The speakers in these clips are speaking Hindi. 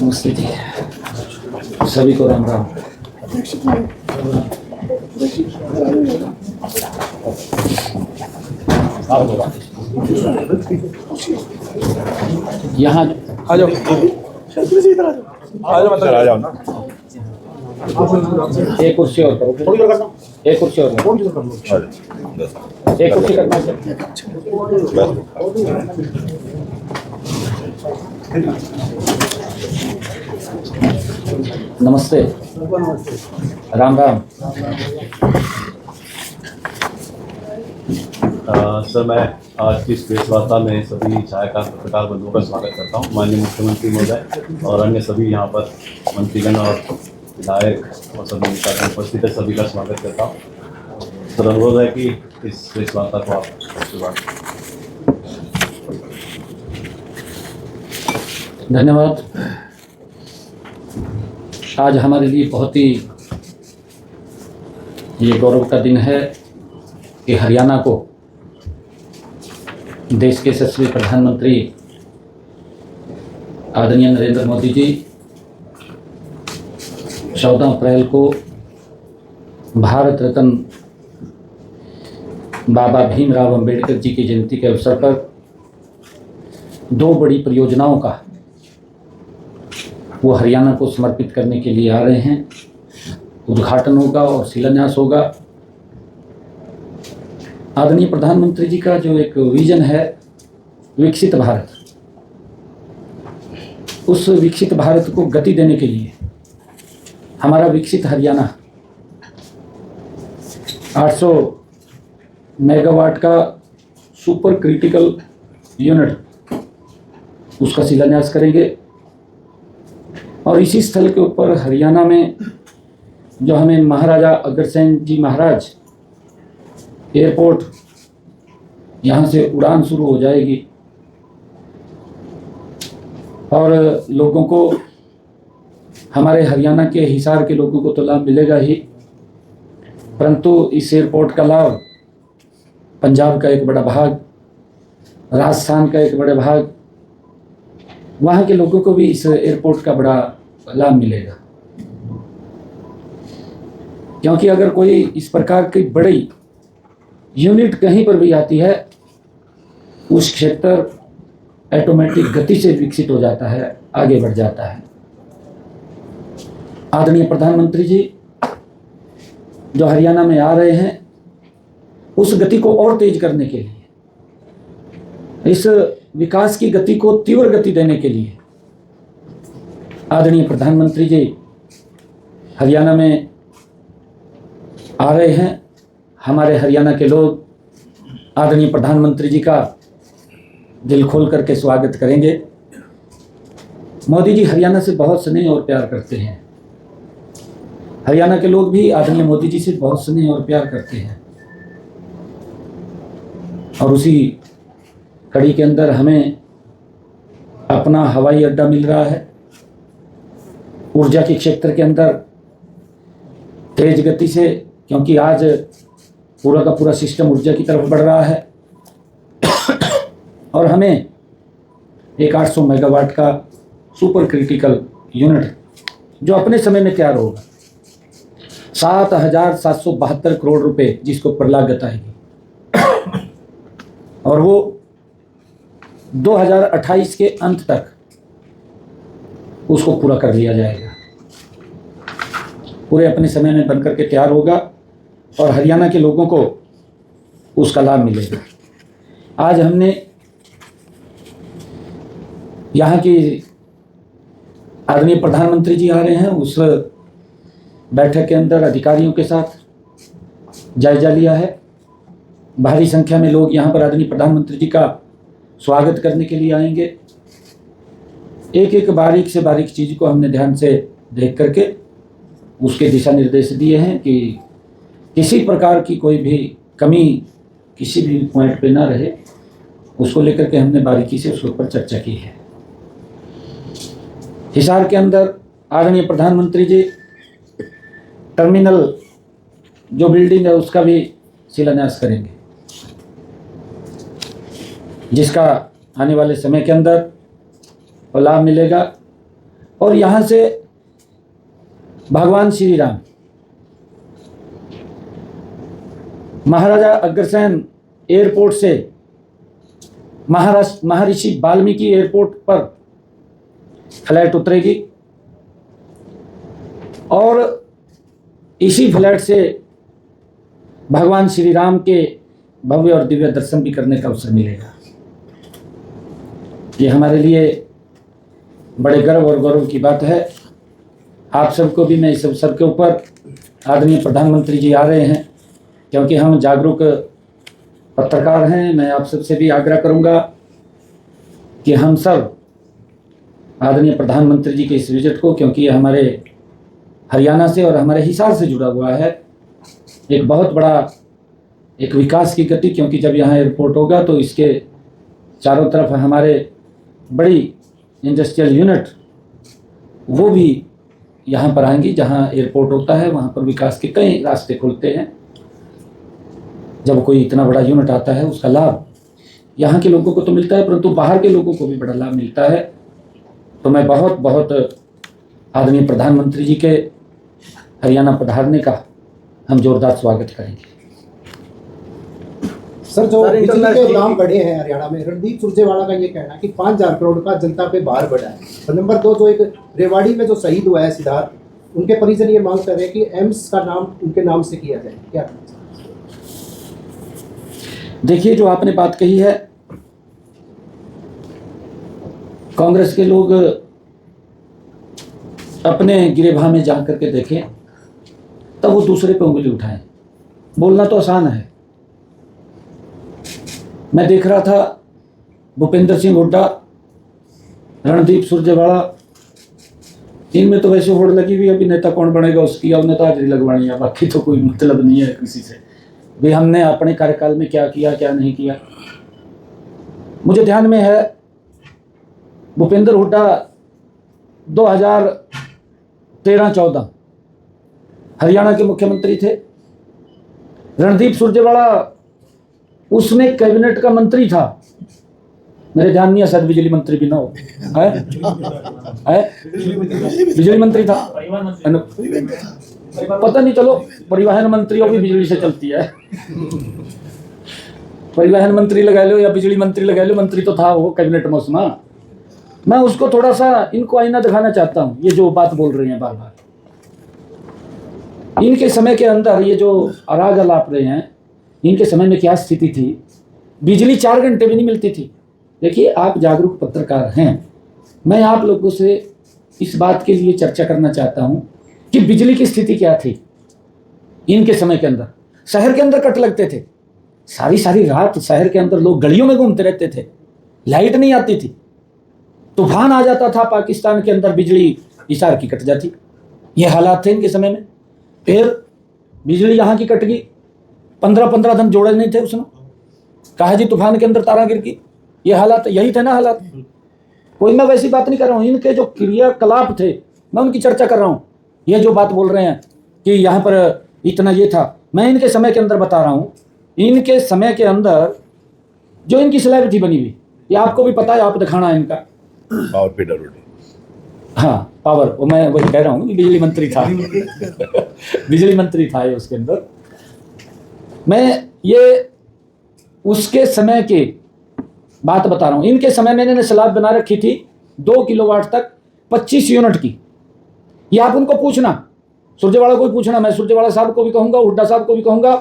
नमस्ते जी, सभी को राम राम। यहाँ आ जाओ, आ जाओ ना। एक कुर्सी और करो, थोड़ी देर करना, एक कुर्सी और करो, एक कुर्सी करना है। नमस्ते, राम राम। सर, मैं आज की इस प्रेस वार्ता में सभी छायाकार पत्रकार बंधुओं का स्वागत करता हूँ। माननीय मुख्यमंत्री महोदय और अन्य सभी यहाँ पर मंत्रीगण और विधायक और सभी नेतागण उपस्थित है, सभी का स्वागत करता हूँ। सर, अनुरोध है कि इस प्रेस वार्ता को आप शुरुआत। धन्यवाद। आज हमारे लिए बहुत ही ये गौरव का दिन है कि हरियाणा को देश के यशस्वी प्रधानमंत्री आदरणीय नरेंद्र मोदी जी 14 अप्रैल को भारत रत्न बाबा भीमराव अंबेडकर जी की जयंती के अवसर पर दो बड़ी परियोजनाओं का वो हरियाणा को समर्पित करने के लिए आ रहे हैं। उद्घाटन होगा और शिलान्यास होगा। आदरणीय प्रधानमंत्री जी का जो एक विजन है विकसित भारत, उस विकसित भारत को गति देने के लिए हमारा विकसित हरियाणा 800 मेगावाट का सुपर क्रिटिकल यूनिट उसका शिलान्यास करेंगे। और इसी स्थल के ऊपर हरियाणा में जो हमें महाराजा अग्रसेन जी महाराज एयरपोर्ट यहाँ से उड़ान शुरू हो जाएगी और लोगों को, हमारे हरियाणा के हिसार के लोगों को तो लाभ मिलेगा ही, परंतु इस एयरपोर्ट का लाभ पंजाब का एक बड़ा भाग, राजस्थान का एक बड़ा भाग, वहाँ के लोगों को भी इस एयरपोर्ट का बड़ा लाभ मिलेगा। क्योंकि अगर कोई इस प्रकार की बड़ी यूनिट कहीं पर भी आती है, उस क्षेत्र ऑटोमेटिक गति से विकसित हो जाता है, आगे बढ़ जाता है। आदरणीय प्रधानमंत्री जी जो हरियाणा में आ रहे हैं, उस गति को और तेज करने के लिए, इस विकास की गति को तीव्र गति देने के लिए आदरणीय प्रधानमंत्री जी हरियाणा में आ रहे हैं। हमारे हरियाणा के लोग आदरणीय प्रधानमंत्री जी का दिल खोल करके स्वागत करेंगे। मोदी जी हरियाणा से बहुत स्नेह और प्यार करते हैं। हरियाणा के लोग भी आदरणीय मोदी जी से बहुत स्नेह और प्यार करते हैं। और उसी कड़ी के अंदर हमें अपना हवाई अड्डा मिल रहा है। ऊर्जा के क्षेत्र के अंदर तेज गति से, क्योंकि आज पूरा का पूरा सिस्टम ऊर्जा की तरफ बढ़ रहा है और हमें एक 800 मेगावाट का सुपर क्रिटिकल यूनिट जो अपने समय में तैयार होगा, 7,772 करोड़ रुपए जिसको पर लागत आएगी, और वो 2028 के अंत तक उसको पूरा कर लिया जाएगा। पूरे अपने समय में बनकर के तैयार होगा और हरियाणा के लोगों को उसका लाभ मिलेगा। आज हमने यहाँ की आदरणीय प्रधानमंत्री जी आ रहे हैं, उस बैठक के अंदर अधिकारियों के साथ जायजा लिया है। भारी संख्या में लोग यहाँ पर आदरणीय प्रधानमंत्री जी का स्वागत करने के लिए आएंगे। एक एक बारीक से बारीक चीज़ को हमने ध्यान से देख करके उसके दिशा निर्देश दिए हैं कि किसी प्रकार की कोई भी कमी किसी भी पॉइंट पे ना रहे, उसको लेकर के हमने बारीकी से उसके ऊपर चर्चा की है। हिसार के अंदर आदरणीय प्रधानमंत्री जी टर्मिनल जो बिल्डिंग है उसका भी शिलान्यास करेंगे। जिसका आने वाले समय के अंदर वो लाभ मिलेगा। और यहाँ से भगवान श्री राम महाराजा अग्रसेन एयरपोर्ट से महर्षि वाल्मीकि एयरपोर्ट पर फ्लाइट उतरेगी और इसी फ्लाइट से भगवान श्री राम के भव्य और दिव्य दर्शन भी करने का अवसर मिलेगा। ये हमारे लिए बड़े गर्व और गौरव की बात है। आप सबको भी मैं इस अवसर के ऊपर आदरणीय प्रधानमंत्री जी आ रहे हैं, क्योंकि हम जागरूक पत्रकार हैं। मैं आप सबसे भी आग्रह करूंगा कि हम सब आदरणीय प्रधानमंत्री जी के इस विजिट को, क्योंकि ये हमारे हरियाणा से और हमारे हिसार से जुड़ा हुआ है, एक बहुत बड़ा एक विकास की गति, क्योंकि जब यहाँ एयरपोर्ट होगा तो इसके चारों तरफ हमारे बड़ी इंडस्ट्रियल यूनिट वो भी यहाँ पर आएंगी। जहाँ एयरपोर्ट होता है वहाँ पर विकास के कई रास्ते खुलते हैं। जब कोई इतना बड़ा यूनिट आता है उसका लाभ यहाँ के लोगों को तो मिलता है, परंतु बाहर के लोगों को भी बड़ा लाभ मिलता है। तो मैं बहुत बहुत आदरणीय प्रधानमंत्री जी के हरियाणा पधारने का हम जोरदार स्वागत करेंगे। सर, जो बिजली के दाम बढ़े हैं हरियाणा में, रणदीप सुरजेवाला का ये कहना है कि 5,000 करोड़ का जनता पे भार बढ़ा है। और नंबर 2, जो एक रेवाड़ी में जो शहीद हुआ है सिद्धार्थ, उनके परिजन ये मांग कर रहे हैं कि एम्स का नाम उनके नाम से किया जाए। क्या? देखिए, जो आपने बात कही है, कांग्रेस के लोग अपने गिरेबान में जा करके देखें तब वो दूसरे पे उंगली उठाएं। बोलना तो आसान है। मैं देख रहा था भूपेंद्र सिंह हुड्डा, रणदीप सुरजेवाला, इनमें तो वैसे होड़ लगी हुई, अभी नेता कौन बनेगा उसकी, और नेतागिरी लगवानी है, बाकी तो कोई मतलब नहीं है किसी से भी। हमने अपने कार्यकाल में क्या किया क्या नहीं किया। मुझे ध्यान में है भूपेंद्र हुड्डा 2013-14 हरियाणा के मुख्यमंत्री थे। रणदीप सुरजेवाला उसमें कैबिनेट का मंत्री था। मेरे ध्यान नहीं है, शायद बिजली मंत्री भी ना हो। है बिजली मंत्री था, पता नहीं, चलो परिवहन मंत्री वो भी बिजली से चलती है। परिवहन मंत्री लगा लो या बिजली मंत्री लगा लो, मंत्री तो था वो कैबिनेट में उसमें। मैं उसको थोड़ा सा इनको आईना दिखाना चाहता हूँ। ये जो बात बोल रहे हैं बार बार, इनके समय के अंदर ये जो अराग अलाप रहे हैं, इनके समय में क्या स्थिति थी। बिजली 4 घंटे भी नहीं मिलती थी। देखिए, आप जागरूक पत्रकार हैं, मैं आप लोगों से इस बात के लिए चर्चा करना चाहता हूं कि बिजली की स्थिति क्या थी इनके समय के अंदर। शहर के अंदर कट लगते थे, सारी सारी रात शहर के अंदर लोग गलियों में घूमते रहते थे, लाइट नहीं आती थी। तूफान आ जाता था पाकिस्तान के अंदर, बिजली हिसार की कट जाती। ये हालात थे इनके समय में। फिर बिजली यहाँ की कट गई, 15-15 दिन जोड़े नहीं थे उसमें। कहा जी तूफान के अंदर तारा गिर गई। ये हालात, यही थे ना हालात। कोई मैं वैसी बात नहीं कर रहा हूँ, इनके जो क्रियाकलाप थे मैं उनकी चर्चा कर रहा हूँ। ये जो बात बोल रहे हैं कि यहाँ पर इतना ये था, मैं इनके समय के अंदर बता रहा हूँ। इनके समय के अंदर जो इनकी स्लैब थी बनी हुई, ये आपको भी पता है, आप दिखाना है इनका पावर फीडर। हाँ, पावर, वो मैं वही कह रहा हूँ, बिजली मंत्री था। बिजली मंत्री था ये उसके अंदर। मैं ये उसके समय के बात बता रहा हूँ। इनके समय में इन्होंने स्लैब बना रखी थी 2 किलोवाट तक 25 यूनिट की। ये आप उनको पूछना, सुरजेवाला को भी पूछना, मैं सुरजेवाला साहब को भी कहूँगा, हुड्डा साहब को भी कहूँगा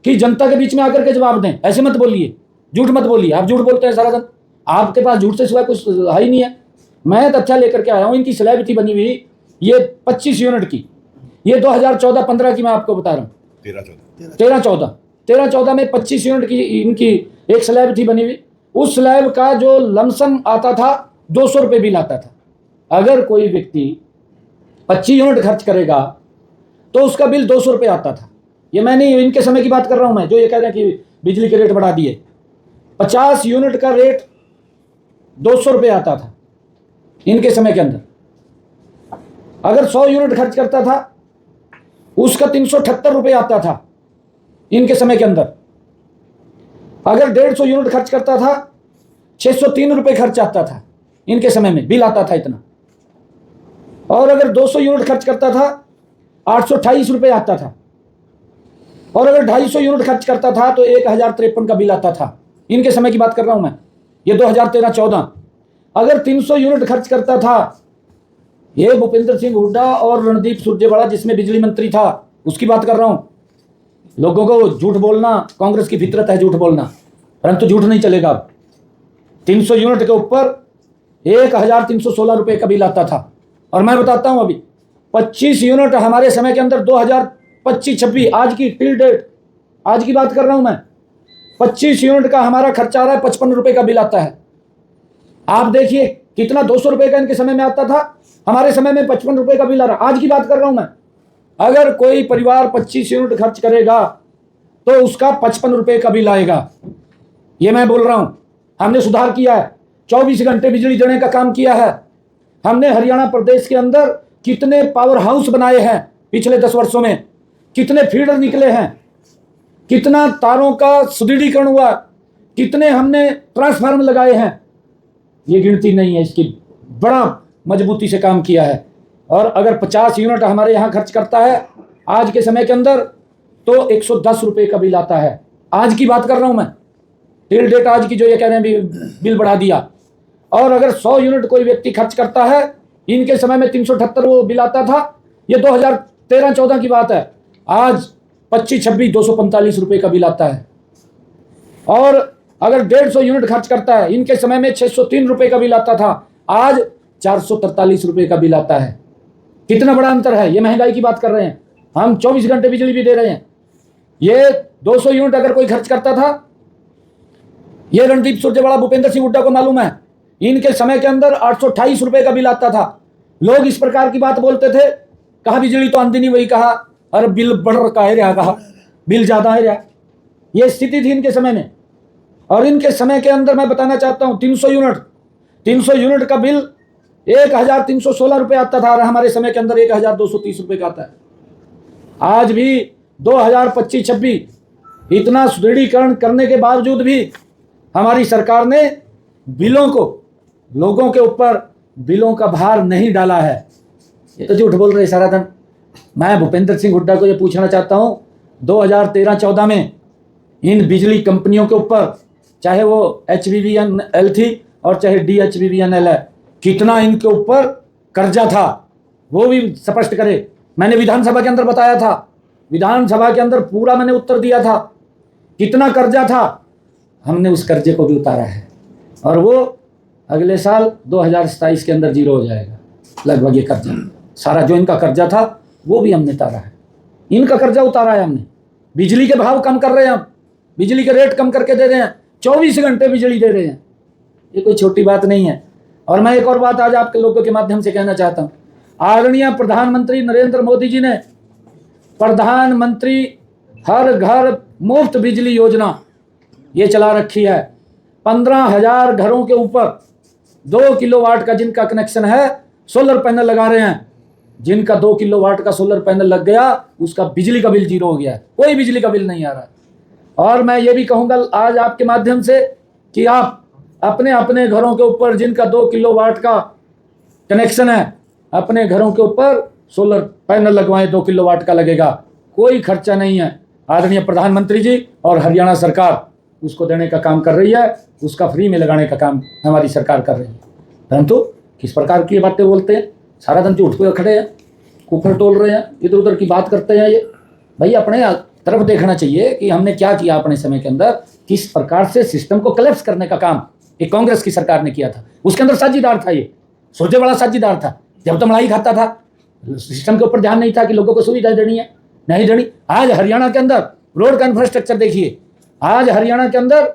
कि जनता के बीच में आकर के जवाब दें। ऐसे मत बोलिए, झूठ मत बोलिए। आप झूठ बोलते हैं सारा दिन, आपके पास झूठ से सिवाय कुछ है ही नहीं है। मैं तथ्य लेकर के आया हूँ। इनकी स्लैब थी बनी हुई ये 25 यूनिट की। ये 2014-15 की मैं आपको बता रहा हूँ। 13-14 में 25 यूनिट की इनकी एक स्लैब थी बनी हुई। उस स्लैब का जो लमसम आता था 200 रुपये बिल आता था। अगर कोई व्यक्ति 25 यूनिट खर्च करेगा तो उसका बिल 200 रुपये आता था। ये मैं नहीं, इनके समय की बात कर रहा हूँ मैं, जो ये कह रहे हैं कि बिजली के रेट बढ़ा दिए। 50 यूनिट का रेट 200 रुपये आता था इनके समय के अंदर। अगर 100 यूनिट खर्च करता था उसका 378 रुपये आता था इनके समय के अंदर। अगर 150 यूनिट खर्च करता था 603 रुपये खर्च आता था इनके समय में, बिल आता था इतना। और अगर 200 यूनिट खर्च करता था 828 रुपये आता था, और अगर 250 यूनिट खर्च करता था तो 1053 का बिल आता था। इनके समय की बात कर रहा हूं मैं, ये 2013-14। अगर 300 यूनिट खर्च करता था, ये भूपेंद्र सिंह हुड्डा और रणदीप सुरजेवाला जिसमें बिजली मंत्री था उसकी बात कर रहा हूं। लोगों को झूठ बोलना कांग्रेस की फितरत है, झूठ बोलना, परंतु झूठ नहीं चलेगा। अब 300 यूनिट के ऊपर 1316 रुपये का बिल आता था। और मैं बताता हूं, अभी 25 यूनिट हमारे समय के अंदर 2025-26 आज की टिल डेट, आज की बात कर रहा हूं मैं, 25 यूनिट का हमारा खर्चा आ रहा है, 55 रुपये का बिल आता है। आप देखिए कितना, 200 रुपये का इनके समय में आता था, हमारे समय में 55 रुपये का बिल आ रहा है। आज की बात कर रहा हूं मैं। अगर कोई परिवार 25 यूनिट खर्च करेगा तो उसका 55 रुपये का बिल आएगा। ये मैं बोल रहा हूं। हमने सुधार किया है, 24 घंटे बिजली देने का काम किया है। हमने हरियाणा प्रदेश के अंदर कितने पावर हाउस बनाए हैं पिछले 10 वर्षों में, कितने फीडर निकले हैं, कितना तारों का सुदृढ़ीकरण हुआ, कितने हमने ट्रांसफार्मर लगाए हैं, ये गिनती नहीं है इसकी। बड़ा मजबूती से काम किया है। और अगर 50 यूनिट हमारे यहाँ खर्च करता है आज के समय के अंदर तो 110 रुपये का बिल आता है। आज की बात कर रहा हूँ मैं, टिल डेट आज की, जो ये कह रहे हैं बिल बढ़ा दिया। और अगर 100 यूनिट कोई व्यक्ति खर्च करता है, इनके समय में 378 वो बिल आता था, ये 2013-14 की बात है। आज 25-26 245 रुपये का बिल आता है। और अगर 150 यूनिट खर्च करता है, इनके समय में 603 रुपये का बिल आता था, आज 443 रुपये का बिल आता है। कितना बड़ा अंतर है। ये महंगाई की बात कर रहे हैं, हम 24 घंटे बिजली भी दे रहे हैं। ये 200 यूनिट अगर कोई खर्च करता था, ये रणदीप सुरजेवाला भूपेंद्र सिंह हुड्डा को मालूम है, इनके समय के अंदर 828 रुपये का बिल आता था। लोग इस प्रकार की बात बोलते थे, कहा बिजली तो आंधी नहीं, वही कहा अरे बिल बढ़ रहा है, कहा बिल ज्यादा है रहा। ये स्थिति थी इनके समय में। और इनके समय के अंदर मैं बताना चाहता हूं, 300 यूनिट का बिल 1316 रुपये आता था, और हमारे समय के अंदर 1230 रुपये का आता है। आज भी 2025-26 इतना सुदृढ़ीकरण करने के बावजूद भी हमारी सरकार ने बिलों को, लोगों के ऊपर बिलों का भार नहीं डाला है। ये तो झूठ बोल रहे सारा दिन। मैं भूपेंद्र सिंह हुड्डा को ये पूछना चाहता हूँ, 2013-14 में इन बिजली कंपनियों के ऊपर, चाहे वो HVVNL थी और चाहे DHVVNL है, कितना इनके ऊपर कर्जा था वो भी स्पष्ट करे। मैंने विधानसभा के अंदर बताया था, विधानसभा के अंदर पूरा मैंने उत्तर दिया था, कितना कर्जा था। हमने उस कर्जे को भी उतारा है, और वो अगले साल 2027 के अंदर जीरो हो जाएगा लगभग। ये कर्जा सारा जो इनका कर्जा था वो भी हमने उतारा है। इनका कर्जा उतारा है हमने। बिजली के भाव कम कर रहे हैं हम, बिजली के रेट कम करके दे रहे हैं, 24 घंटे बिजली दे रहे हैं। ये कोई छोटी बात नहीं है। और मैं एक और बात आज आपके लोगों के माध्यम से कहना चाहता हूँ। आदरणीय प्रधानमंत्री नरेंद्र मोदी जी ने प्रधानमंत्री हर घर मुफ्त बिजली योजना ये चला रखी है। 15,000 घरों के ऊपर 2 किलोवाट का जिनका कनेक्शन है, सोलर पैनल लगा रहे हैं। जिनका 2 किलोवाट का सोलर पैनल लग गया, उसका बिजली का बिल जीरो हो गया, कोई बिजली का बिल नहीं आ रहा। और मैं ये भी कहूँगा आज आपके माध्यम से कि आप अपने अपने घरों के ऊपर, जिनका 2 किलोवाट का कनेक्शन है, अपने घरों के ऊपर सोलर पैनल लगवाएं। 2 किलोवाट का लगेगा, कोई खर्चा नहीं है। आदरणीय प्रधानमंत्री जी और हरियाणा सरकार उसको देने का काम कर रही है, उसका फ्री में लगाने का काम हमारी सरकार कर रही है। परंतु किस प्रकार की बातें बोलते हैं, सारा दिन झूठ पे खड़े हैं, कुफर टोल रहे हैं, इधर उधर की बात करते हैं। ये भाई अपने तरफ देखना चाहिए कि हमने क्या किया अपने समय के अंदर, किस प्रकार से सिस्टम को कलेप्स करने का काम एक कांग्रेस की सरकार ने किया था। उसके अंदर साझीदार था, ये सुरजेवाला साझीदार था। जब तो मलाई खाता था, सिस्टम के ऊपर ध्यान नहीं था कि लोगों को सुविधा देनी है, नहीं देनी। आज हरियाणा के अंदर रोड का इंफ्रास्ट्रक्चर देखिए। आज हरियाणा के अंदर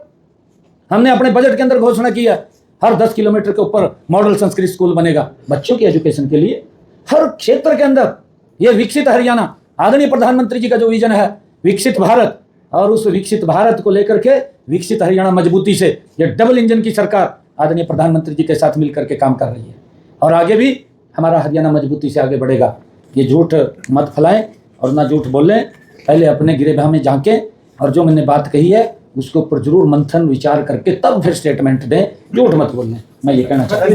हमने अपने बजट के अंदर घोषणा की है, हर 10 किलोमीटर के ऊपर मॉडल संस्कृत स्कूल बनेगा बच्चों की एजुकेशन के लिए। हर क्षेत्र के अंदर ये विकसित हरियाणा, आदरणीय प्रधानमंत्री जी का जो विजन है विकसित भारत, और उस विकसित भारत को लेकर के विकसित हरियाणा मजबूती से, ये डबल इंजन की सरकार आदरणीय प्रधानमंत्री जी के साथ मिलकर के काम कर रही है। और आगे भी हमारा हरियाणा मजबूती से आगे बढ़ेगा। ये झूठ मत फैलाएं और ना झूठ बोलें, पहले अपने गिरेबान में झांकें और जो मैंने बात कही है उसके ऊपर जरूर मंथन विचार करके तब फिर स्टेटमेंट दें, झूठ मत बोलने। मैं ये कहना चाहता हूँ।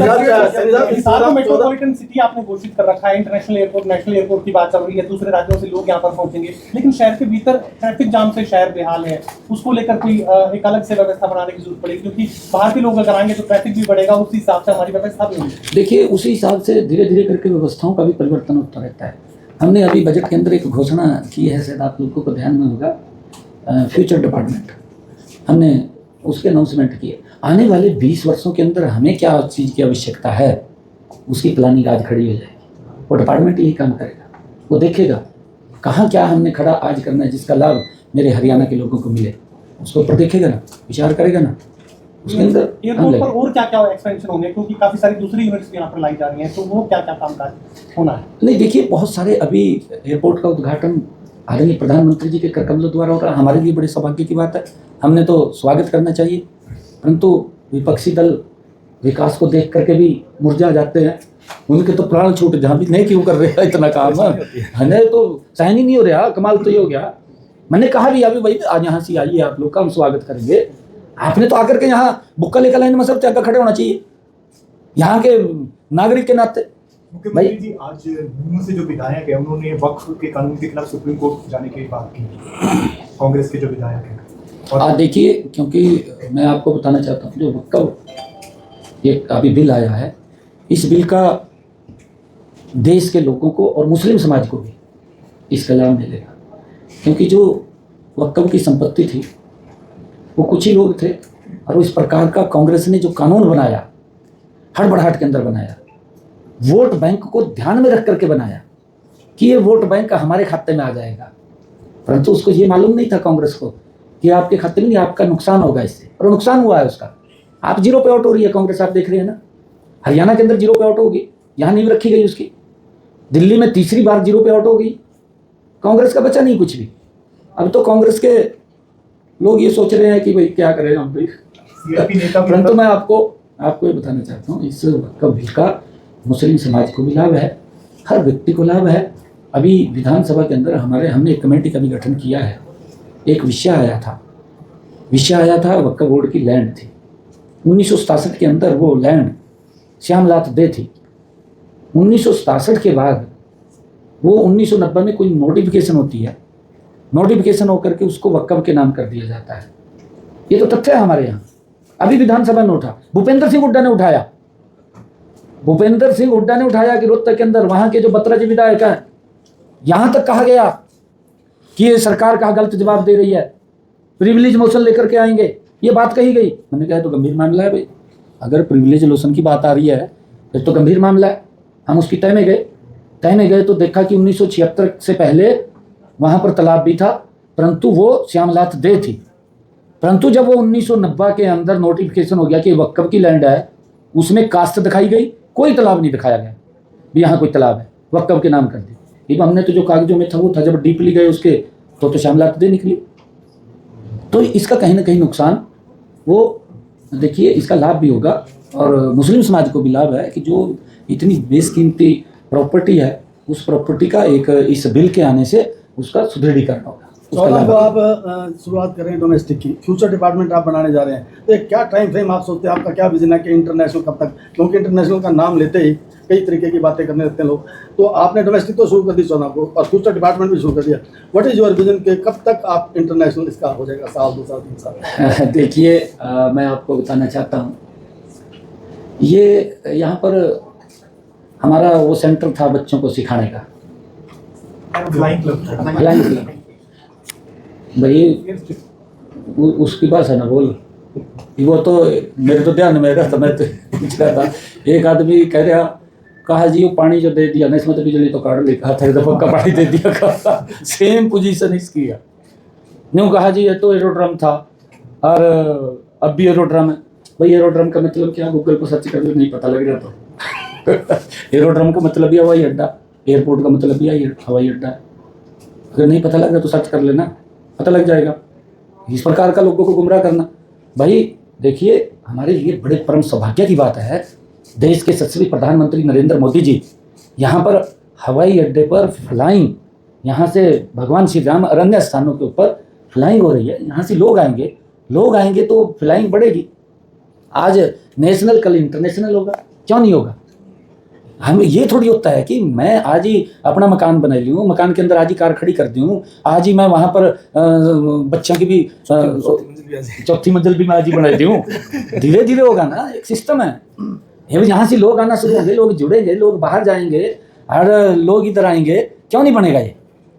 हिसार मेट्रोपॉलिटन सिटी आपने घोषित कर रखा है, इंटरनेशनल एयरपोर्ट, नेशनल एयरपोर्ट की बात चल रही है, दूसरे राज्यों से लोग यहाँ पर पहुंचेंगे, लेकिन शहर के भीतर ट्रैफिक जाम से शहर बेहाल है, उसको लेकर कोई एक अलग से व्यवस्था बनाने की जरूरत पड़ेगी, क्योंकि बाहर के लोग अगर आएंगे तो ट्रैफिक भी बढ़ेगा, उसी हिसाब से हमारी व्यवस्था भी होगी। देखिए, उसी हिसाब से धीरे धीरे करके व्यवस्थाओं का भी परिवर्तन होता रहता है। हमने अभी बजट के अंदर एक घोषणा की है, शायद आप लोगों को ध्यान में होगा, फ्यूचर डिपार्टमेंट, हमने उसके अनाउंसमेंट किए। आने वाले 20 वर्षों के अंदर हमें क्या चीज़ की आवश्यकता है, उसकी प्लानिंग आज खड़ी हो जाएगी। वो डिपार्टमेंट यही काम करेगा, वो देखेगा कहाँ क्या हमने खड़ा आज करना है जिसका लाभ मेरे हरियाणा के लोगों को मिले, उसके ऊपर देखेगा ना, विचार करेगा ना, उसके अंदर एयरपोर्ट पर और क्या क्या एक्सपेंशन होंगे, क्योंकि काफी सारी दूसरी यूनिट्स भी यहाँ पर लाई जा रही हैं, तो वो क्या क्या कामकाज होना है? नहीं, देखिए, बहुत सारे अभी एयरपोर्ट का उद्घाटन आदरणीय प्रधानमंत्री जी के कर कमलों द्वारा हो रहा है, हमारे लिए बड़े सौभाग्य की बात है, हमने तो स्वागत करना चाहिए। परंतु विपक्षी दल विकास को देख करके भी मुरझा जाते हैं, उनके तो प्राण छूट, जहाँ भी नहीं क्यों कर रहे हैं इतना काम, हमें तो सहन ही नहीं हो रहा। कमाल तो ये हो गया, मैंने कहा भी अभी भाई आज यहाँ से आइए, आप लोग का हम स्वागत करेंगे। आपने तो आकर के यहाँ बुक्का लेकर लाइन में सब त्याग खड़े होना चाहिए यहाँ के नागरिक के नाते। मुख्यमंत्री जी, आज नूंह से जो विधायक है उन्होंने वक्फ के कानून के खिलाफ सुप्रीम कोर्ट जाने की बात की, कांग्रेस के जो विधायक हैं। और देखिए, क्योंकि मैं आपको बताना चाहता हूँ, जो वक्फ एक अभी बिल आया है, इस बिल का देश के लोगों को और मुस्लिम समाज को भी इसका लाभ मिलेगा, क्योंकि जो वक्फ की संपत्ति थी वो कुछ ही लोग थे, और इस प्रकार का कांग्रेस ने जो कानून बनाया, हड़बड़ाहट के अंदर बनाया, वोट बैंक को ध्यान में रख करके बनाया कि ये वोट बैंक हमारे खाते में आ जाएगा, परंतु उसको ये मालूम नहीं था कांग्रेस को कि आपके खाते में नहीं, आपका नुकसान होगा इससे, और नुकसान हुआ है उसका। आप जीरो पे आउट हो रही है कांग्रेस, आप देख रहे हैं ना, हरियाणा के अंदर जीरो पे आउट होगी, यहाँ नींव रखी गई उसकी, दिल्ली में तीसरी बार जीरो पे आउट हो गई, कांग्रेस का बचा नहीं कुछ भी। अब तो कांग्रेस के लोग ये सोच रहे हैं कि भाई क्या करें हम भाई, परंतु मैं आपको ये बताना चाहता हूँ, इस वक्फ बिल का मुस्लिम समाज को भी लाभ है, हर व्यक्ति को लाभ है। अभी विधानसभा के अंदर हमने एक कमेटी का भी गठन किया है। एक विषय आया था वक्फ बोर्ड की लैंड थी, 1967 के अंदर वो लैंड श्यामलात दे थी। 1967 के बाद वो 1990 में कोई नोटिफिकेशन होती है, नोटिफिकेशन होकर के उसको वक्फ के नाम कर दिया जाता है। ये तो तथ्य है हमारे यहाँ। अभी विधानसभा में उठा, भूपेंद्र सिंह हुड्डा ने उठाया कि रोहतक के अंदर वहां के जो बत्रा जी विधायक हैं, यहां तक कहा गया कि ये सरकार का गलत जवाब दे रही है, प्रिविलेज मोशन लेकर के आएंगे, ये बात कही गई। मैंने कहा तो गंभीर मामला है भाई, अगर प्रिविलेज मोशन की बात आ रही है फिर तो गंभीर मामला है। हम उसकी तय में गए तो देखा कि 1976 से पहले वहां पर तालाब भी था, परंतु वो श्यामलात दे थी। परंतु जब वो 1990 के अंदर नोटिफिकेशन हो गया कि वक्फ की लैंड है, उसमें कास्ट दिखाई गई, कोई तालाब नहीं दिखाया गया भी यहाँ कोई तालाब है, वक्फ के नाम कर दी। हमने तो जो कागजों में था वो था, जब डीपली गए उसके तो श्यामलात दे निकली। तो इसका कहीं ना कहीं नुकसान, वो देखिए इसका लाभ भी होगा और मुस्लिम समाज को भी लाभ है कि जो इतनी बेशकीमती प्रॉपर्टी है, उस प्रॉपर्टी का एक इस बिल के आने से उसका सुदृढ़ीकरण होगा। तो आप शुरुआत करें डोमेस्टिक की, फ्यूचर डिपार्टमेंट आप बनाने जा रहे हैं, तो क्या टाइम फ्रेम आप सोचते हैं, आपका क्या विजन है कि इंटरनेशनल कब तक? क्योंकि इंटरनेशनल का नाम लेते ही कई तरीके की बातें करने लगते हैं लोग। तो आपने डोमेस्टिक तो शुरू कर दी 14 को और फ्यूचर डिपार्टमेंट भी शुरू कर दिया। व्हाट इज योर विजन के कब तक आप इंटरनेशनल इसका हो जाएगा, साल 2 साल 3 साल? देखिए, मैं आपको बताना चाहता हूँ, ये यहाँ पर हमारा वो सेंटर था बच्चों को सिखाने का, फ्लाइंग क्लब भाई उसकी बात है ना, बोल वो तो मेरे तो ध्यान में रहता, मैं तो पूछ रहा था। एक आदमी कह रहा, कहा जी वो पानी जो दे दिया ना, इसमें तो बिजली तो काट ली, कहा था दफा का पानी दे दिया, कहा सेम पोजीशन इसकी है। न्यू कहा जी ये तो एरोड्रम था और अब भी एरोड्रम है। भाई एरोड्रम का मतलब क्या, गूगल पर सर्च कर लो, नहीं पता लग रहा तो एरोड्रम का मतलब भी हवाई अड्डा, एयरपोर्ट का मतलब भी हवाई अड्डा है। अगर नहीं पता लग रहा तो सर्च कर लेना, पता लग जाएगा। इस प्रकार का लोगों को गुमराह करना, भाई देखिए हमारे लिए बड़े परम सौभाग्य की बात है, देश के यशस्वी प्रधानमंत्री नरेंद्र मोदी जी यहाँ पर हवाई अड्डे पर फ्लाइंग, यहाँ से भगवान श्री राम और अन्य स्थानों के ऊपर फ्लाइंग हो रही है, यहाँ से लोग आएंगे, लोग आएंगे तो फ्लाइंग बढ़ेगी। आज नेशनल कल इंटरनेशनल होगा, क्यों नहीं होगा? हम ये थोड़ी होता है कि मैं आज ही अपना मकान बना लूँ, मकान के अंदर आज ही कार खड़ी कर दूँ, आज ही मैं वहाँ पर बच्चों की भी चौथी मंजिल भी मैं आज ही बना दूँ। धीरे धीरे होगा ना, एक सिस्टम है। ये यहाँ से लोग आना शुरू होंगे, लोग जुड़ेंगे, लोग बाहर जाएंगे और लोग इधर आएंगे, क्यों नहीं बनेगा?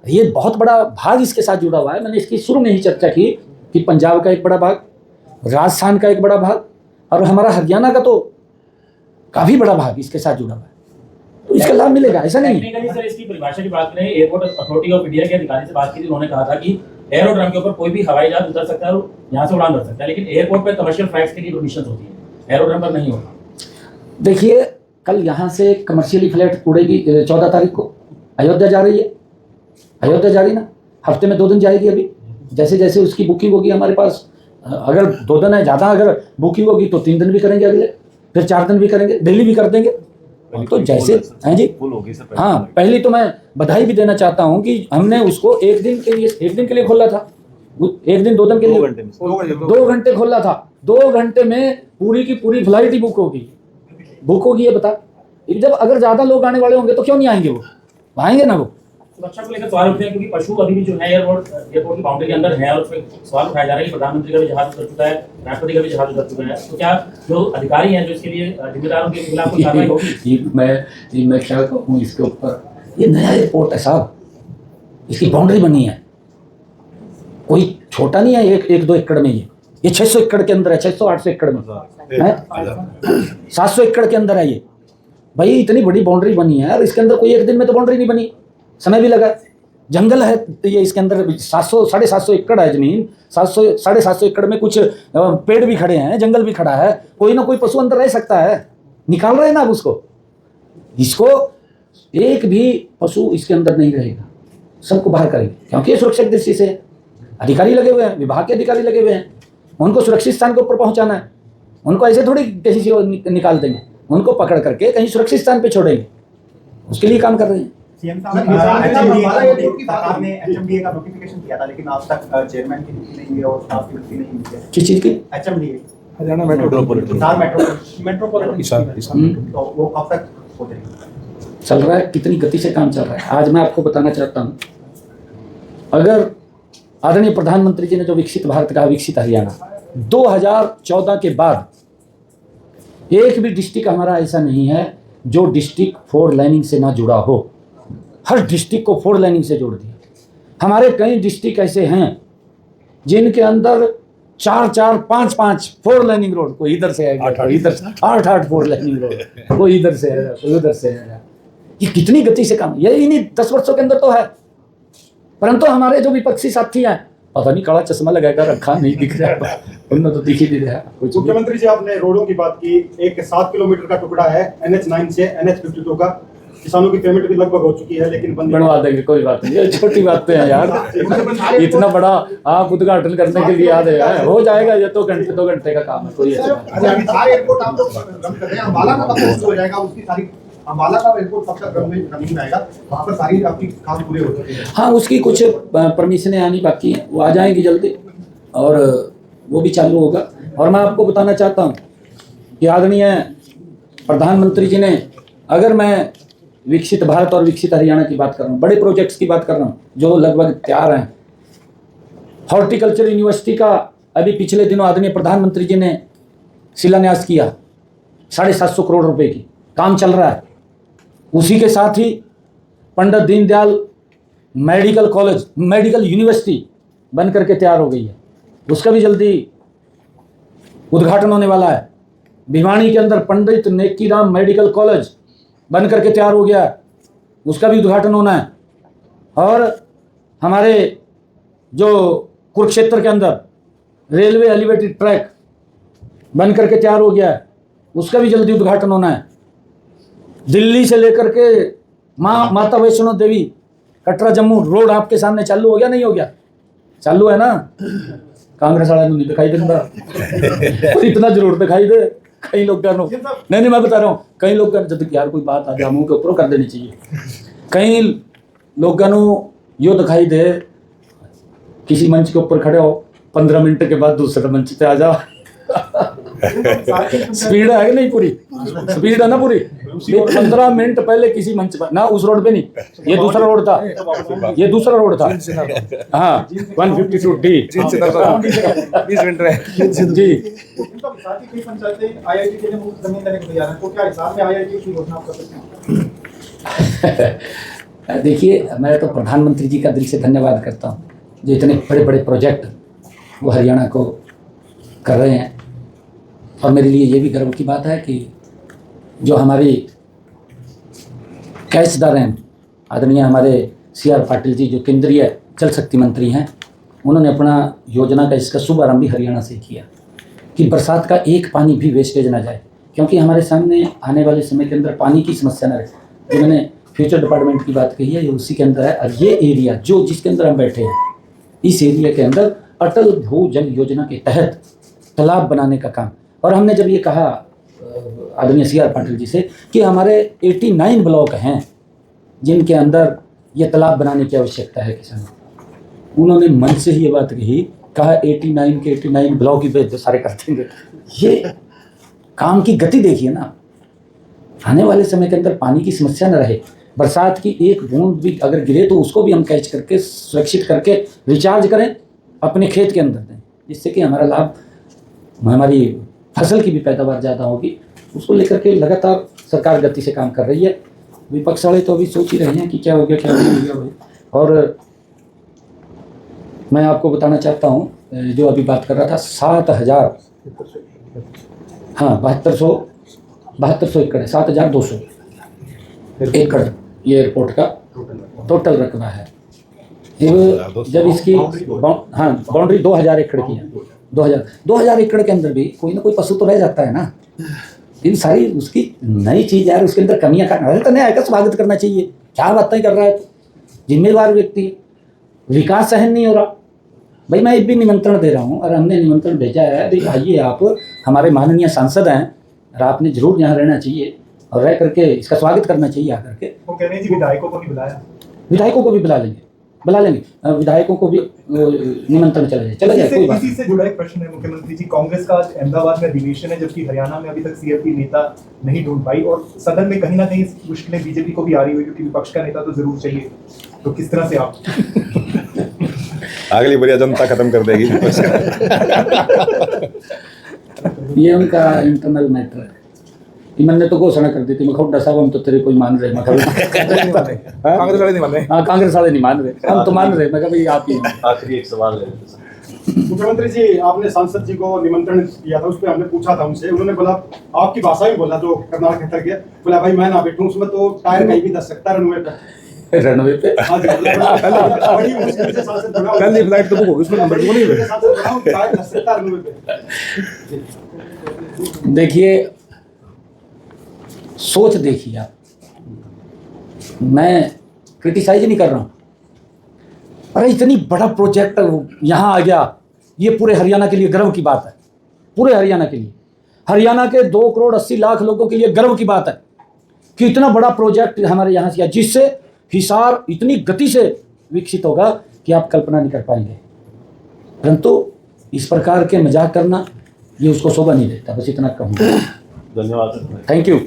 ये बहुत बड़ा भाग इसके साथ जुड़ा हुआ है। मैंने इसकी शुरू में ही चर्चा की कि पंजाब का एक बड़ा भाग, राजस्थान का एक बड़ा भाग और हमारा हरियाणा का तो काफ़ी बड़ा भाग इसके साथ जुड़ा हुआ है, तो इसका लाभ मिलेगा, ऐसा नहीं है। टेक्निकली सर इसकी परिभाषा की बात करें, एयरपोर्ट अथॉरिटी ऑफ इंडिया के अधिकारी से बात की थी, उन्होंने कहा था कि एयरोड्रम के ऊपर कोई भी हवाई जहाज उतर सकता है और यहाँ से उड़ान भर सकता है, लेकिन एयरपोर्ट पर कमर्शियल फ्लाइट्स के लिए परमिशन होती है, एयरोड्रम पर नहीं होगा। देखिए, कल यहाँ से कमर्शियली फ्लाइट उड़ेगी 14 तारीख को, अयोध्या जा रही है, अयोध्या जा रही ना, हफ्ते में 2 दिन जाएगी। अभी जैसे जैसे उसकी बुकिंग होगी हमारे पास, अगर 2 दिन है ज़्यादा, अगर बुकिंग होगी तो 3 दिन भी करेंगे, अगले फिर 4 दिन भी करेंगे, दिल्ली भी कर देंगे। तो जैसे हैं जी, हाँ, पहली तो मैं बधाई भी देना चाहता हूँ कि हमने उसको एक दिन के लिए खोला था, 1 दिन 2 दिन के लिए 2 घंटे खोला था। 2 घंटे में पूरी की पूरी फ्लाइट ही बुक होगी। ये बता, जब अगर ज़्यादा लोग आने वाले होंगे तो क्यों नहीं आएंगे? वो आएंगे ना। वो सुरक्षा को लेकर सवाल उठते हैं क्योंकि पशु अभी भी जो है एयरपोर्ट की बाउंड्री के अंदर है और उसमें सवाल उठाया जा रहा है कि प्रधानमंत्री का भी जहाज उतर चुका है, राष्ट्रपति का भी जहाज उतर चुका है, तो क्या जो अधिकारी हैं जो इसके लिए जिम्मेदार उनके खिलाफ कोई कार्रवाई होगी? मैं क्या कहूँ इसके ऊपर, ये नया एयरपोर्ट है साहब, इसकी बाउंड्री बनी है, कोई छोटा नहीं है 1-2 एकड़ में। ये 600 एकड़ के अंदर है, 600-800 एकड़ में है, 700 एकड़ के अंदर है ये। भाई इतनी बड़ी बाउंड्री बनी है और इसके अंदर कोई एक दिन में तो बाउंड्री नहीं बनी, समय भी लगा। जंगल है तो ये इसके अंदर 700-750 एकड़ है जमीन, 700-750 एकड़ में कुछ पेड़ भी खड़े हैं, जंगल भी खड़ा है, कोई ना कोई पशु अंदर रह सकता है। निकाल रहे हैं ना अब उसको, एक भी पशु इसके अंदर नहीं रहेगा, सबको बाहर करेंगे, क्योंकि ये सुरक्षा की दृष्टि से अधिकारी लगे हुए हैं, विभाग के अधिकारी लगे हुए हैं, उनको सुरक्षित स्थान के ऊपर पहुंचाना है। उनको ऐसे थोड़ी किसी से निकाल देंगे, उनको पकड़ करके कहीं सुरक्षित स्थान पे छोड़ेंगे, उसके लिए काम कर रहे हैं। सीएम साहब सरकार ने एचएमडीए का नोटिफिकेशन किया था, लेकिन आज तक चेयरमैन की नियुक्ति नहीं हुई और स्टाफ की नियुक्ति नहीं हुई है। किस चीज़ की? एचएमडीए, हरियाणा मेट्रोपॉलिटन, तो वो कब तक हो जाएगी? चल रहा है, कितनी गति से काम चल रहा है। आज मैं आपको बताना चाहता हूँ, अगर आदरणीय प्रधानमंत्री जी ने जो विकसित भारत कहा, विकसित हरियाणा, 2014 के बाद एक भी डिस्ट्रिक्ट हमारा ऐसा नहीं है जो डिस्ट्रिक्ट 4 लाइनिंग से ना जुड़ा हो। हर डिस्ट्रिक्ट को 4 लाइनिंग से जोड़ दिया। हमारे कई डिस्ट्रिक्ट ऐसे हैं जिनके अंदर 4-4, 5-5 4 लाइनिंग रोड, कोई इधर से आएगा, कोई इधर से 8-8 4 लाइनिंग रोड, कोई इधर से आएगा, कोई उधर से आएगा। ये कितनी गति से काम, ये इन्हीं 10 वर्षों के अंदर तो है। परंतु हमारे जो विपक्षी साथी हैं, पता नहीं काला चश्मा लगाकर रखा, नहीं दिख रहा, उनमें तो दिख ही नहीं रहा कुछ। मुख्यमंत्री जी, आपने रोडों की बात की, एक 7 किलोमीटर का टुकड़ा है NH9 से NH52 का, किसानों की पेमेंट भी लगभग हो चुकी है, लेकिन बनवा देंगे, कोई बात नहीं, ये छोटी बातें हैं यार। इतना बड़ा आप उद्घाटन करने के लिए याद है, हो जाएगा, ये तो 2 घंटे का काम है, कोई ऐसा एयरपोर्ट आप लोग रन कर रहे हैं, अम्बाला का कब हो जाएगा? उसकी सारी अम्बाला का एयरपोर्ट कब तक रनिंग में आएगा? वहाँ पर सारी आपकी काम पूरे हो चुके हैं। हाँ, उसकी कुछ परमिशनें आनी बाकी हैं, वो आ जाएंगी जल्दी और वो भी चालू होगा। और मैं आपको बताना चाहता हूँ कि आदरणीय प्रधानमंत्री जी ने, अगर मैं विकसित भारत और विकसित हरियाणा की बात कर रहा हूँ, बड़े प्रोजेक्ट्स की बात कर रहा हूँ जो लगभग तैयार हैं। हॉर्टिकल्चर यूनिवर्सिटी का अभी पिछले दिनों आदरणीय प्रधानमंत्री जी ने शिलान्यास किया, 750 करोड़ रुपए की, काम चल रहा है। उसी के साथ ही Pandit Deendayal medical college, medical university बन करके तैयार हो गई है, उसका भी जल्दी उद्घाटन होने वाला है। भिवानी के अंदर पंडित नेकीराम मेडिकल कॉलेज बन करके तैयार हो गया है, उसका भी उद्घाटन होना है। और हमारे जो कुरुक्षेत्र के अंदर रेलवे एलिवेटेड ट्रैक बन करके तैयार हो गया है, उसका भी जल्दी उद्घाटन होना है। दिल्ली से लेकर के माता वैष्णो देवी कटरा जम्मू रोड आपके सामने चालू हो गया, नहीं हो गया? चालू है ना? कांग्रेस वाला नहीं दिखाई देता, इतना जरूर दिखाई दे कई लोग का। नहीं, मैं बता रहा हूँ, कई लोग का जब यार कोई बात आ जाए मुँह के ऊपर कर देनी चाहिए। कई लोग यो दिखाई दे, किसी मंच के ऊपर खड़े हो, 15 मिनट के बाद दूसरे मंच पे आ जाओ। स्पीड है कि नहीं, पूरी स्पीड है ना पूरी। ये 15 मिनट पहले किसी मंच पर ना, उस रोड पे नहीं, ये दूसरा रोड था, ये दूसरा रोड था। हाँ 152D 20 मिनट रहे जी। उनका साथ ही कई पंचायतें आईआईटी के लिए मुफ्त जमीन देने को तैयार हैं, तो क्या हिसाब में आईआईटी की घोषणा आप कर सकते हैं? देखिए, मैं तो प्रधानमंत्री जी का दिल से धन्यवाद करता हूँ जो इतने बड़े बड़े प्रोजेक्ट वो हरियाणा को कर रहे हैं। और मेरे लिए ये भी गर्व की बात है कि जो हमारी कैच द रैन आदरणीय हमारे CR पाटिल जी जो केंद्रीय जल शक्ति मंत्री हैं, उन्होंने अपना योजना का इसका शुभारंभ भी हरियाणा से किया कि बरसात का एक पानी भी वेस्टेज ना जाए, क्योंकि हमारे सामने आने वाले समय के अंदर पानी की समस्या न रहे। उन्होंने फ्यूचर डिपार्टमेंट की बात कही है, ये उसी के अंदर है। और ये एरिया जो जिसके अंदर हम बैठे हैं, इस एरिया के अंदर अटल भू जल योजना के तहत तालाब बनाने का काम। और हमने जब ये कहा आदरणीय CR पाटिल जी से कि हमारे 89 ब्लॉक हैं जिनके अंदर ये तालाब बनाने की आवश्यकता है किसानों, उन्होंने मन से ही ये बात कही, कहा 89 के 89 ब्लॉक ही भेज दो, सारे कर देंगे। ये काम की गति देखिए ना, आने वाले समय के अंदर पानी की समस्या न रहे, बरसात की एक बूंद भी अगर गिरे तो उसको भी हम कैच करके सुरक्षित करके रिचार्ज करें, अपने खेत के अंदर दें, जिससे कि हमारा लाभ, हमारी फसल की भी पैदावार ज़्यादा होगी। उसको लेकर के लगातार सरकार गति से काम कर रही है। विपक्ष वाले तो अभी सोच ही रहे हैं कि क्या हो गया, क्या नहीं हो गया भाई। और मैं आपको बताना चाहता हूँ, जो अभी बात कर रहा था 7000, हाँ 7200 एकड़ है, 7200 एकड़ ये एयरपोर्ट का टोटल रकबा है। जब इसकी हाँ बाउंड्री 2000 एकड़ की है, 2000 एकड़ के अंदर भी कोई ना कोई पशु तो रह जाता है ना। इन सारी उसकी नई चीज़ यार, उसके अंदर कमियां का तो नहीं आएगा, स्वागत करना चाहिए। क्या बातें कर रहा है, जिम्मेदार व्यक्ति, विकास सहन नहीं हो रहा भाई। मैं एक भी निमंत्रण दे रहा हूँ और हमने निमंत्रण भेजा है, भाई आइए आप, हमारे माननीय सांसद हैं और आपने जरूर यहाँ रहना चाहिए और रह करके इसका स्वागत करना चाहिए आकर के। वो कह रहे हैं जी विधायकों को नहीं बुलाया। विधायकों को भी बुला लेंगे, विधायकों को भी निमंत्रण चला जाए कोई बात इसी से जुड़ा एक प्रश्न है मुख्यमंत्री जी, कांग्रेस का आज अहमदाबाद में अधिवेशन है, जबकि हरियाणा में अभी तक CFP नेता नहीं ढूंढ पाई और सदन में कहीं ना कहीं मुश्किलें बीजेपी को भी आ रही हुई, क्योंकि विपक्ष का नेता तो जरूर चाहिए। तो किस तरह से आप अगली बढ़िया जनता खत्म कर देगी। ये उनका इंटरनल मैटर है। मैंने तो घोषणा कर दी थी, मैं खोटा साहब हम तो तेरे कोई मान रहे, मैं कांग्रेस वाले नहीं मान रहे। हाँ कांग्रेस वाले नहीं मान रहे, हम तो मान रहे। मैं कहा भाई आप ही आखिरी एक सवाल ले लेते हैं। मुख्यमंत्री जी, आपने सांसद जी को निमंत्रण दिया था, उस पर हमने पूछा था उनसे, उन्होंने बोला, आपकी भाषा भी बोला, जो कर्नाटक के तरह बोला, भाई मैं ना बैठूं उसमें, तो टायर कहीं भी दस सकता है रनवे पे। कल ही फ्लाइट तो बुक होगी, उसमें नंबर नहीं है। देखिए, सोच देखिए आप, मैं क्रिटिसाइज नहीं कर रहा हूँ, अरे इतनी बड़ा प्रोजेक्ट यहाँ आ गया, ये पूरे हरियाणा के लिए गर्व की बात है। पूरे हरियाणा के लिए, हरियाणा के 2,80,00,000 लोगों के लिए गर्व की बात है कि इतना बड़ा प्रोजेक्ट हमारे यहाँ से, जिससे हिसार इतनी गति से विकसित होगा कि आप कल्पना नहीं कर पाएंगे। परंतु इस प्रकार के मजाक करना ये उसको शोभा नहीं देता, बस इतना कहूँगा। धन्यवाद। Thank you.